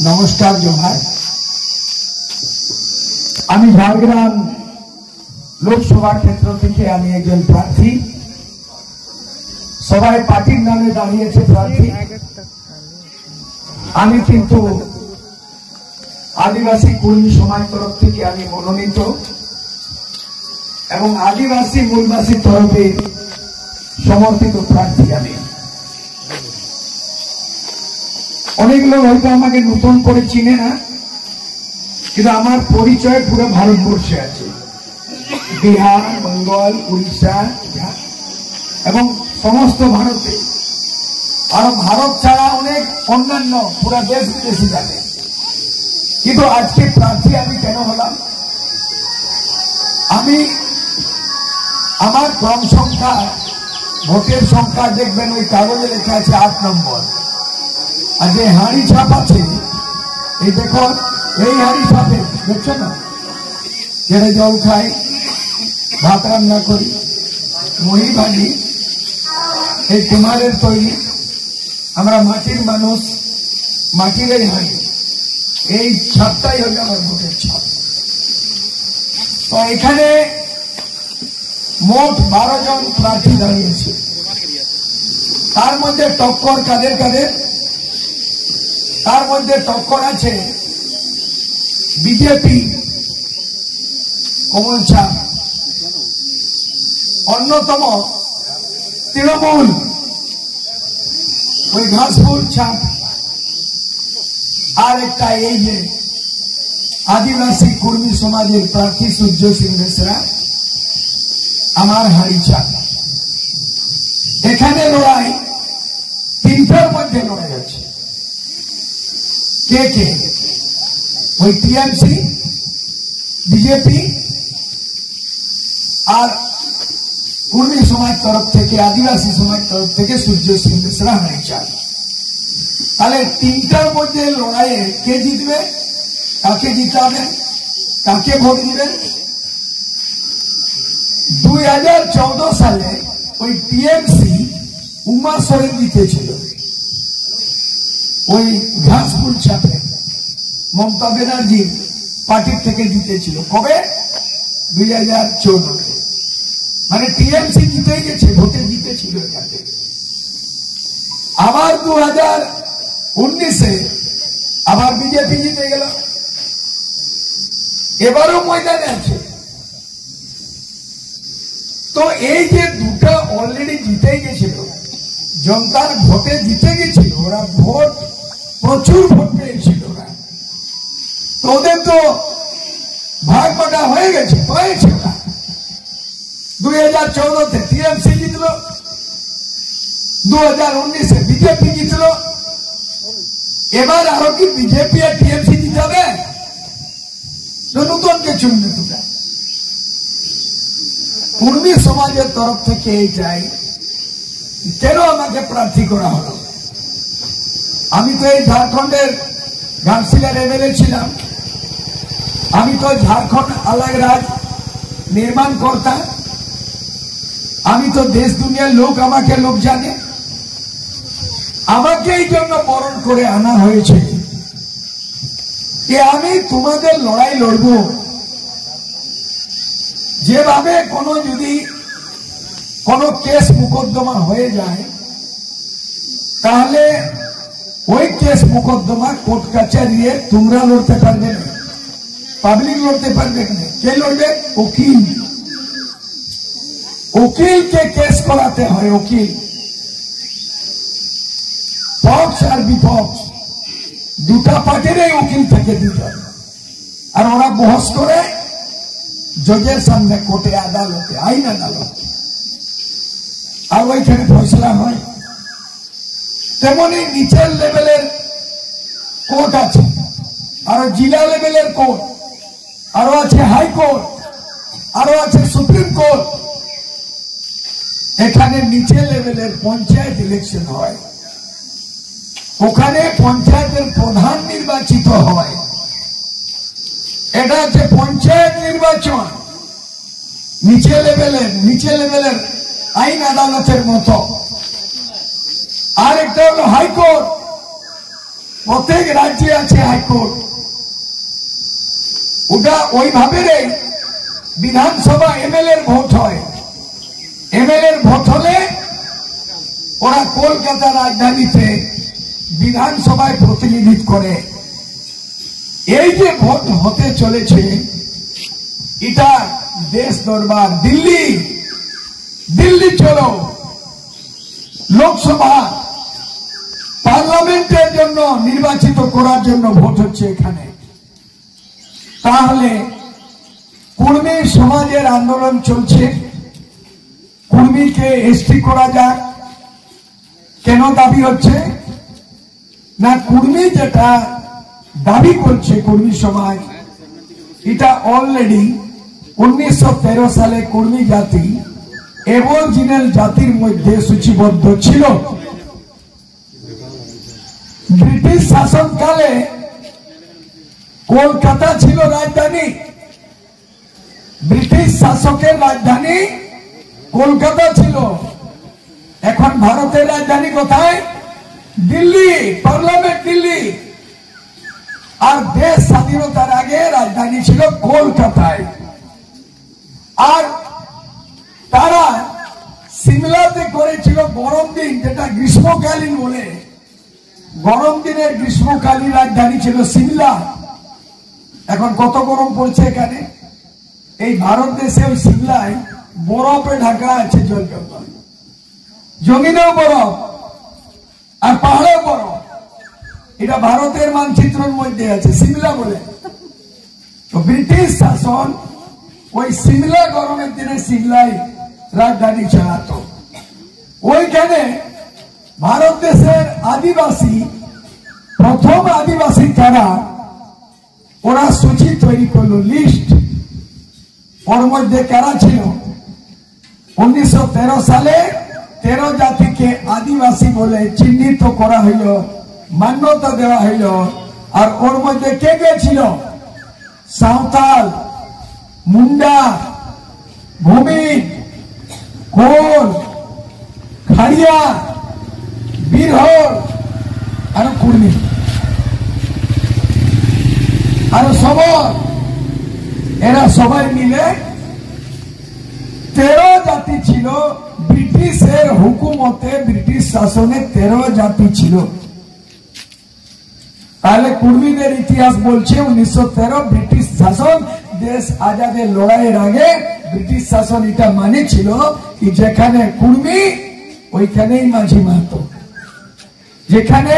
नमस्कार जोहार। आमी झाड़ग्राम लोकसभा क्षेत्र থেকে আমি একজন প্রার্থী। সবাই পার্টির নামে দাঁড়িয়েছে প্রার্থী। আমি কিন্তু আদিবাসী কর্মী সমাজ তরফ থেকে আমি মনোনীত এবং আদিবাসী মূলবাসী তরফে সমর্থিত প্রার্থী। আমি অনেক লোক হয়তো আমাকে নতুন করে চিনে না, কিন্তু আমার পরিচয় পুরো ভারতবর্ষে আছে। বিহার, বেঙ্গল, উড়িষ্যা এবং সমস্ত ভারতে, আর ভারত ছাড়া অনেক অন্যান্য পুরো দেশ বিদেশে জানে। কিন্তু আজকে প্রার্থী আমি কেন হলাম? আমি আমার ক্রম সংখ্যা, ভোটের সংখ্যা দেখবেন ওই কাগজে লেখা আছে 8 নম্বর। আর যে হাঁড়ি ছাপ আছে, এই দেখো, এই হাঁড়ি ছাপে দেখছো না, যেটা জল খাই, ভাত রান্না করি, মহি ভাজি, এই কুমারের তৈরি, আমরা মাটির মানুষ, মাটির এই হাঁড়ি, এই ছাপটাই হল আমার ভোটের ছাপ। তো এখানে মোট 12 জন প্রার্থী দাঁড়িয়েছে। তার মধ্যে টক্কর কাদের কাদের? তার মধ্যে টক্কর আছে বিজেপি কমল ছাপ, অন্যতম তৃণমূল ওই ঘাসফুল ছাপ, আর একটা এই যে আদিবাসী কর্মী সমাজের প্রার্থী সূর্য সিং বেসরা, আমার হাড়ি ছাপ। এখানে লড়াই তিনটার মধ্যে লড়াই আছে। কে কে? ওই টিএমসি, বিজেপি আর কর্মী সমাজ তরফ থেকে, আদিবাসী সমাজ তরফ থেকে সূর্য সিং বেসরা হাড়ি ছাপ। তাহলে তিনটার মধ্যে লড়াইয়ে কে জিতবে? কাকে জিতাবেন? কাকে ভোট দিবেন? 2014 সালে ওই টিএমসি উমা সোরেন জিতেছিল ওই ঘাসফুল ছাপে, মমতা ব্যানার্জির পার্টির থেকে জিতেছিল। কবে? 2014। মানে টিএমসি জিতে গেছে, ভোটে জিতেছিল এখান থেকে। আবার 2019-এ আবার বিজেপি জিতে গেল, এবারও ময়দানে আছে। তো এই যে দুটা অলরেডি জিতে গেছিল, জনতার ভোটে জিতে গেছিল, ওরা ভোট প্রচুর ভোট পেয়েছিল ওরা, তো ওদের তো ভাগ বাটা হয়ে গেছে, পেয়েছে ওরা। 2014-তে টিএমসি জিতল, 2019-এ বিজেপি জিতল। এবার আরো কি বিজেপি আর টিএমসি জিতাবে? নতুনকে চুনবে তোমরা। কর্মী সমাজের তরফ থেকে এইটাই, কেন আমাকে প্রার্থী করা হলো? আমি তো এই ঝাড়খণ্ডের ঘাটশিলার এমএলএ ছিলাম, আমি তো ঝাড়খণ্ড আলাগ রাজ নির্মাণ কর্তা, আমি তো দেশ দুনিয়ার লোক, আমাকে লোক জানে। আমাকে এই জন্য বরণ করে আনা হয়েছে যে আমি তোমাদের লড়াই লড়ব। যেভাবে যদি কোনো কেস মুকদ্দমা হয়ে যায়, তাহলে ওই কেস মুকদ্দমা কোর্ট কাছারিয়ে তোমরা লড়তে পারবে না, পাবলিক লড়তে পারবে না। কে লড়বে? উকিল। উকিলকে কেস করাতে হয়, উকিল। পক্ষ আর বিপক্ষ দুটা পার্টিরই উকিল থেকে দুজন, আর ওরা বহস করে জজের সামনে, কোর্টে, আদালতে, আইন আদালত, আর ওইখানে ফয়সলা হয়। তেমনি নিচের লেভেলের কোর্ট আছে, আরো জেলা লেভেলের কোর্ট, আরো আছে হাইকোর্ট, আরো আছে সুপ্রিম কোর্ট। এখানে নিচে লেভেলের পঞ্চায়েত ইলেকশন হয়, ওখানে পঞ্চায়েতের প্রধান নির্বাচিত হয়। এটা হচ্ছে পঞ্চায়েত নির্বাচন, নিচে লেভেলের আইন আদালতের মতো। আর একটা হলো হাইকোর্ট, প্রত্যেক রাজ্যে আছে হাইকোর্ট। ওটা ওইভাবে বিধানসভা এমএলএ ভোট হয়। এমএলএ ভোট হলে ওরা কলকাতা রাজধানীতে বিধানসভায় প্রতিনিধিত্ব করে। এই যে ভোট হতে চলেছে এটা দেশ দরবার। দিল্লি দিল্লি চলো, লোকসভা পার্লামেন্টের জন্য নির্বাচিত করার জন্য ভোট হচ্ছে এখানে। তাহলে কুর্মী সমাজের আন্দোলন চলছে, কুর্মীকে এসটি করা যাক। কেন দাবি হচ্ছে না, কুর্মী যেটা দাবি করছে কুর্মী সমাজ, এটা অলরেডি 1913 সালে কুর্মী জাতি অ্যাবরিজিনাল জাতির মধ্যে সূচিবদ্ধ ছিল। ব্রিটিশ শাসনকালে কলকাতা ছিল রাজধানী, ব্রিটিশ শাসকের রাজধানী কলকাতা ছিল। এখন ভারতের রাজধানী কোথায়? দিল্লি, পার্লামেন্ট দিল্লি। আর দেশ স্বাধীনতার আগে রাজধানী ছিল কলকাতায়। আর তারা সিমলাতে করেছিল গরম দিন, যেটা গ্রীষ্মকালীন বলে, গরম দিনের গ্রীষ্মকালীন রাজধানী ছিল সিমলা। এখন কত গরম পড়ছে এখানে। এই ভারত দেশে ওই সিমলায় বরফে ঢাকা আছে, জলজঙ্গল, জমিনেও বরফ আর পাহাড়েও বরফ। এটা ভারতের মানচিত্রের মধ্যে আছে সিমলা বলে। তো ব্রিটিশ শাসন ওই সিমলা গরমের দিনে সিমলায় রাজধানী চালাতো। ওইখানে ভারত দেশের আদিবাসী, প্রথম আদিবাসী কারা, ওরা সূচি তৈরি করলো, লিস্ট। ওর মধ্যে কারা ছিল? 1913 সালে 13 জাতিকে আদিবাসী বলে চিহ্নিত করা হইল, মান্যতা দেওয়া হইল। আর ওর মধ্যে কে কে ছিল? সাঁওতাল, মুন্ডা, ভূমিজ, কোল, খাড়িয়া, বীরহর আর কুর্মী আর সবর। এরা সবাই মিলে 13 জাতি ছিল। ব্রিটিশের হুকুমতে, ব্রিটিশ শাসনে 13 জাতি ছিল। তাহলে কুর্মীদের ইতিহাস বলছে 1913 ব্রিটিশ শাসন। দেশ আজাদের লড়াইয়ের আগে ব্রিটিশ শাসন এটা মানেছিল কি যেখানে কুর্মী ওইখানেই মাঝি মাহাতো, যেখানে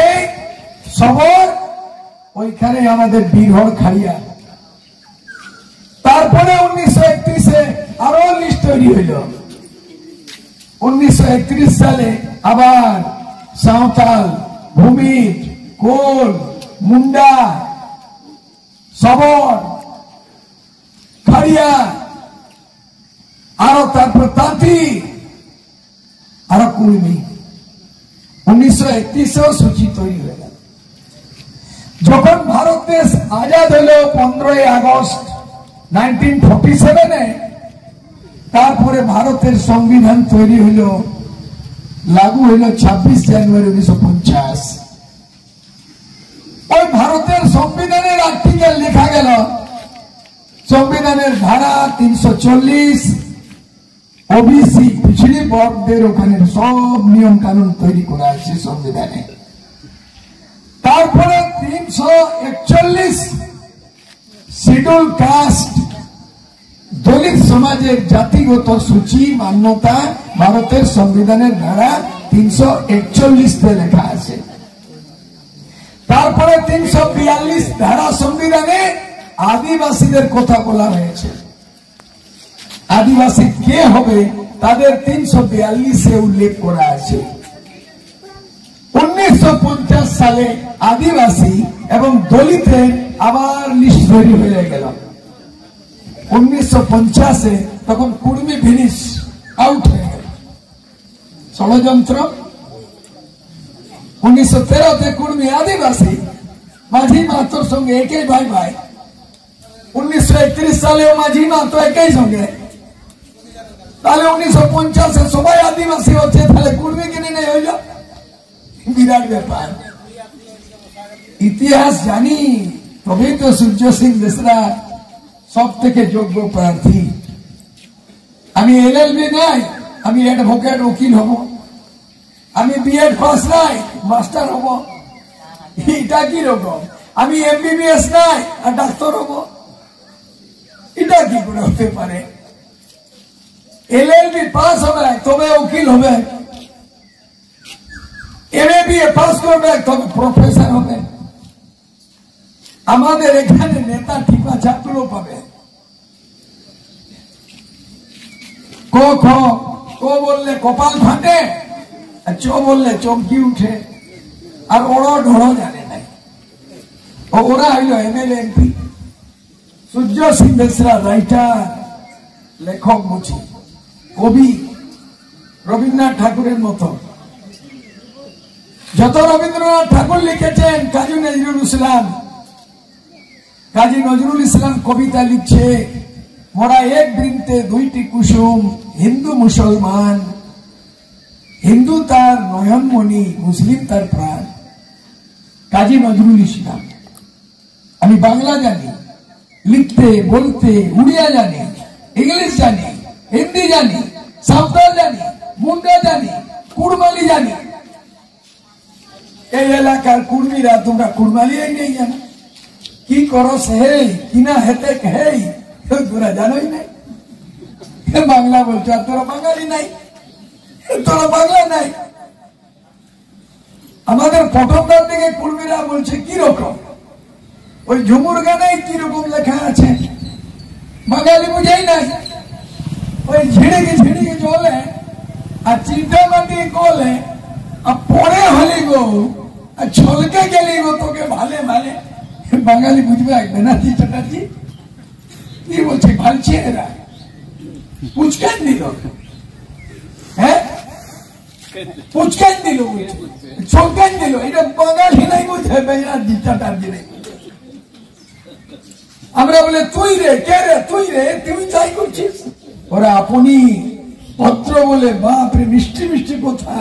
সবর ওইখানে আমাদের বীরহর, খাড়িয়া। তারপরে 1931-এ আরো লিস্ট তৈরি হইল। 1931 সালে আবার সাঁওতাল, ভূমিজ, কোল, মুন্ডা, সবর, খাড়িয়া, আরো তারপর তাঁতি, আরো কুর্মী। 1931-এও সূচি তৈরি হয়ে গেল। যখন ভারত দেশ আজাদ হল 15 আগস্ট 1947-এ, তারপরে ভারতের সংবিধান তৈরি হইল, লাগু হইল 26 জানুয়ারি 1950। ওই ভারতের সংবিধানের আর্টিকেল লেখা গেল, সংবিধানের ধারা 340 ওবিসি পিছড়ি বর্গদের ওখানে সব নিয়ম কানুন তৈরি করা আছে সংবিধানে। তারপরে 341 শিডিউল কাস্ট, দলিত সমাজের জাতিগত সূচি মান্যতা ভারতের সংবিধানের ধারা 341-তে লেখা আছে। তারপরে 342 ধারা সংবিধানে আদিবাসীদের কথা বলা হয়েছে। আদিবাসী কে হবে তাদের 342-এ উল্লেখ করা আছে। 1950 সালে আদিবাসী এবং দলিতের আবার লিস্ট তৈরি হয়ে গেল। 1950-এ তখন কুর্মী ফিনিশ আউট হয়ে গেল। ষড়যন্ত্র। 1913-তে কুর্মী আদিবাসী মাঝি মাহাতোর সঙ্গে একই ভাই ভাই। 1931 সালেও মাঝি মাহাতো একই সঙ্গে। তাহলে 1950-এ সবাই আদিবাসী হচ্ছে, তাহলে কুর্মী কিনে নেই হইল, বিরাট ব্যাপার। ইতিহাস জানি, তবেই তো সূর্য সিং বেসরা সব থেকে যোগ্য প্রার্থী। আমি এলএলবি নাই, আমি অ্যাডভোকেট উকিল হব। আমি বিএড পাস নাই, মাস্টার হব। এটা কি রকম? আমি এমবিবিএস নাই আর ডাক্তার হব। এটা কি করে হতে পারে? এলএলবি পাস হবে তবে উকিল হবে, এমএবিএ পাস করবে তবে প্রফেসর হবে। আমাদের এখানে নেতা টিপা চাকরিও পাবে। ক খ ক বললে কপাল ফাটে, আর চ বললে চমকি উঠে, আর ওরা ঢোড়ো জানে নাই। ওরা হইল এমএলএ এমপি। সূর্য সিং বেসরা রাইটার, লেখক বুঝি, কবি, রবীন্দ্রনাথ ঠাকুরের মতো। যত রবীন্দ্রনাথ ঠাকুর লিখেছেন, কাজী নজরুল ইসলাম কবিতা লিখছে, মোরা এক বৃন্তে দুইটি কুসুম, হিন্দু মুসলমান, হিন্দু তার নয়নমণি, মুসলিম তার প্রাণ। কাজী নজরুল ইসলাম। আমি বাংলা জানি, লিখতে বলতে, উড়িয়া জানি, ইংলিশ জানি, হিন্দি জানি, সাঁওতাল জানি, মুন্ডা জানি, কুড়মালি জানি। এই এলাকার কুর্মীরা তোমরা কুড়মালি নেই জানো? কি করো সে কিনা হেতে হেই তোরা জানোই নাই। বাংলা বলছো আর তোরা বাঙালি নাই, তোরা বাংলা নাই। আমাদের প্রথমটার দিকে কুর্মীরা বলছে কি রকম, ওই ঝুমুর গানে কি রকম লেখা আছে, বাঙালি বুঝাই নাই। ওই ঝিড়িকে ঝিড়িকে চলে আর চিন্তা মাটি গলে, আর পরে হলি গো আর ছলকে গেলি গো তোকে ভালে ভালে। বাঙালি বুঝবে ব্যানার্জি চ্যাটার্জি কি বলছে, ভালছে এরা পুচকান দিল, হ্যাঁ পুচকান দিল, ছলকান দিল। এটা বাঙালি নাই বুঝে, ব্যানার্জি চ্যাটার্জি নেই। আমরা বলে তুই রে, কে রে, তুই রে, তুই যাই করছিস। ওরা আপনি পত্র বলে, বাপরে মিষ্টি মিষ্টি কথা।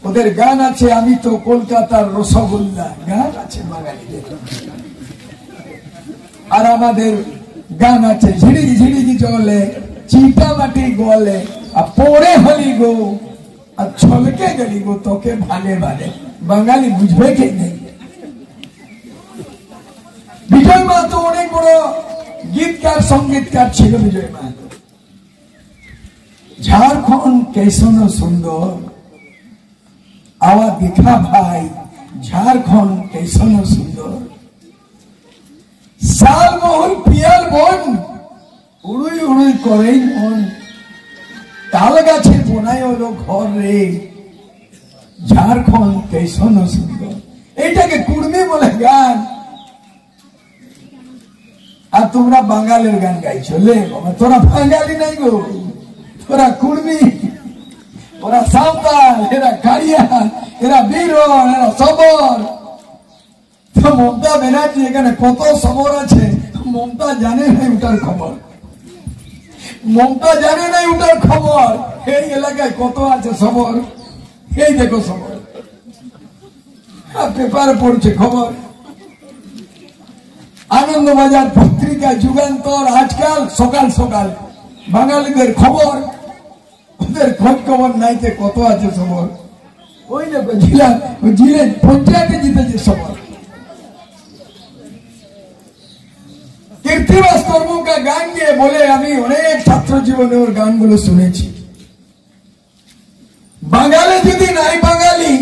ওদের গান আছে, আমি তো কলকাতার রসগোল্লা, গান আছে বাঙালিদের। আর আমাদের গান আছে, ঝিড়িকি ঝিড়িকি চলে, চিটা মাটি গলে, আর পরে হলি গো আর ছলকে গেলি গো তোকে ভালে ভালে। বাঙালি বুঝবে কে নেই। বিজয় মাহাতো অনেক বড় গীতকার, সঙ্গীতকার ছিল বিজয় মাহাতো। ঝাড়খণ্ড কেসন সুন্দর, আওয়া দেখা ভাই, ঝাড়খণ্ড কেসন সুন্দর। শালমহল পিয়াল বন, উড়ুই উড়ুই করে মন, তাল গাছে বোনাই হলো ঘর রে, ঝাড়খণ্ড কেসন সুন্দর। এইটাকে কুর্মি বলে গান, আর তোমরা বাঙালির গান গাইছো। লে বাবা, তোরা বাঙালি নাই গো, তোরা কুর্মি, ওরা সাঁওতাল, এরা কাড়িয়া, এরা বীরন, এরা সবর। তো মমতা ব্যানার্জি এখানে কত সবর আছে, মমতা জানে নাই ওটার খবর। মমতা জানে নাই ওটার খবর। এই এলাকায় কত আছে সবর, এই দেখো সবর, পেপারে পড়ছে খবর। আনন্দবাজার পত্রিকা, যুগান্তর, আজকাল সকাল সকাল বাঙালিদের খবর। ওদের খোঁজ খবর নাইতে কত আছে সবর। ওই দেখো জিলে পঞ্চায়েতে জিতেছে সবর। কীর্তিবাস কর্মকা গান গিয়ে বলে, আমি অনেক ছাত্র জীবনে ওর গানগুলো শুনেছি। বাঙালি যদি নাই বাঙালি,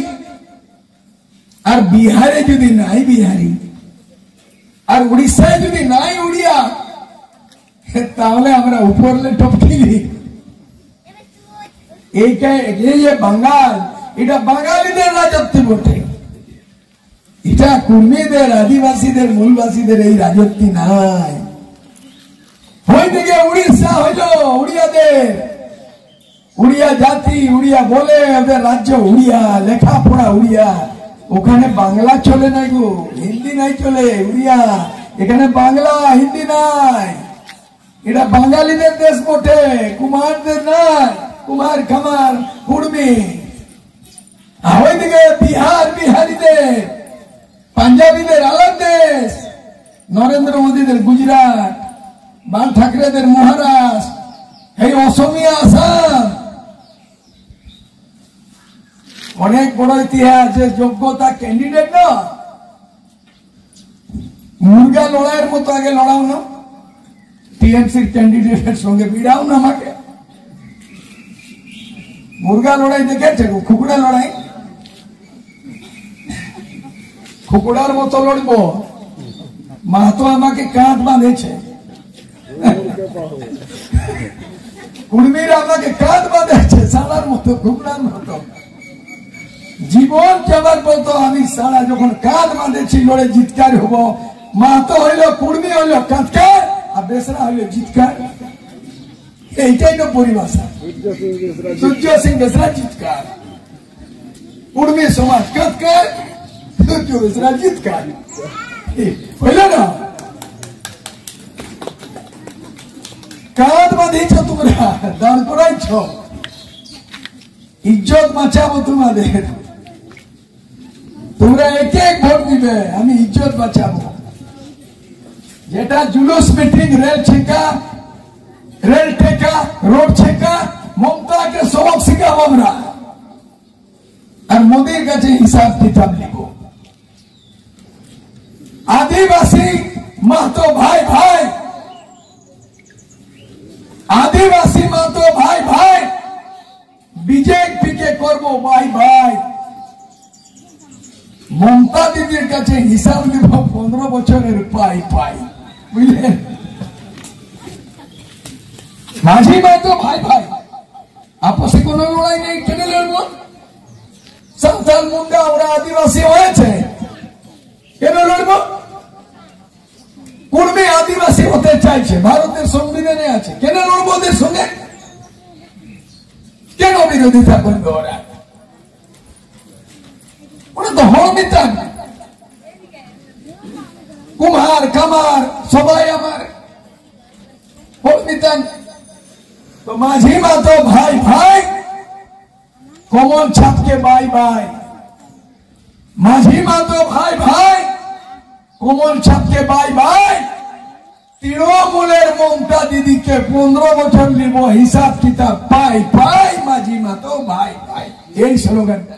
আর বিহারে যদি নাই বিহারি, আর উড়িষ্যায় যদি নাই উড়িয়া, তাহলে আমরা উপরলে টপকিলি। এই যে বাঙাল, এটা বাঙালিদের রাজত্ব বটে। এটা কুর্মীদের, আদিবাসীদের, মূলবাসীদের এই রাজত্ব নাই। ওইদিকে উড়িষ্যা হইল উড়িয়াদের, উড়িয়া জাতি, উড়িয়া বলে, ওদের রাজ্য উড়িয়া, লেখাপড়া উড়িয়া। ওখানে বাংলা চলে নাই গো, হিন্দি নাই চলে, উড়িয়া। এখানে বাংলা হিন্দি নাই। এটা বাঙালিদের দেশ বটে, কুমারদের নাই। কুমার খামার কুর্মী। ওইদিকে বিহার, বিহারিদের, পাঞ্জাবিদের আলাদা দেশ, নরেন্দ্র মোদীদের গুজরাট, বাল ঠাকরেদের মহারাষ্ট্র, এই অসমিয়া আসাম। অনেক বড় ইতিহাস, যে যোগ্যতা ক্যান্ডিডেট না, মুরগা লড়াইয়ের মতো আগে লড়াও না, টিএমসির ক্যান্ডিডেটের সঙ্গে ভিড়াও না আমাকে। মুরগা লড়াই দেখেছে, কুকুড়া লড়াই, কুকুড়ার মতো লড়বো। মাহাতো আমাকে কাঁধ বাঁধেছে, কুর্মীরা আমাকে কাঁধ বাঁধেছে সাড়ার মতো, কুকুড়ার মতো। জীবন যাবার বলতো আমি সাড়া যখন কাঁধ বাঁধেছি লড়ে জিতকার হব। মাহাতো হইল, কুর্মী হইল কাঁধকার, আর বেসরা হইল জিতকার। এইটাই তো পরিভাষা। সূর্য সিং বেসরা জিতকার, কুর্মী সমাজ কাঁধকার, সূর্য বেসরা জিতকার। হইল না? কাঁধ বাঁধিয়েছ তোমরা, দাঁড় করাইছ, ইজ্জত বাঁচাবো তোমাদের। তোমরা এক এক ভোট দিবে, আমি ইজ্জত বাঁচাবো। যেটা জুলুস মিটিং, রেল ছেকা, রেল টেকা, রোড ছেকা, মমতাকে সবক শিখাবো আমরা, আর মোদীর কাছে হিসাব কিতাব নিব। আদিবাসী মাহাতো ভাই ভাই, আদিবাসী মাহাতো ভাই ভাই, বিজেপিকে করবো ভাই ভাই। মমতা দিদির কাছে হিসাব নিব 15 বছরের পাই পাই, বুঝলেন? মাঝি মাহাতো ভাই ভাই, আপসে কোনো লড়াই নেই, কেন লড়বো? সাঁওতাল মুন্ডা ওরা আদিবাসী হয়েছে, কেন লড়বো? কুর্মী আদিবাসী হতে চাইছে, ভারতের সংবিধানে আছে, কেন লড়বো ওদের সঙ্গে? কেন বিরোধিতা করবে ওরা? ওরা তো হমিতান, কুমার কামার সবাই আমার হমিতান। তো মাঝি মাহাতো ভাই ভাই, কমল ছাপকে বাই বাই। মাঝি মাহাতো ভাই ভাই, কমল ছাপকে বাই বাই। তৃণমূলের মমতা দিদিকে 15 বছর নিব, হিসাব কিতাব পাই পাই। মাঝি মাহাতো ভাই ভাই, এই স্লোগানটা।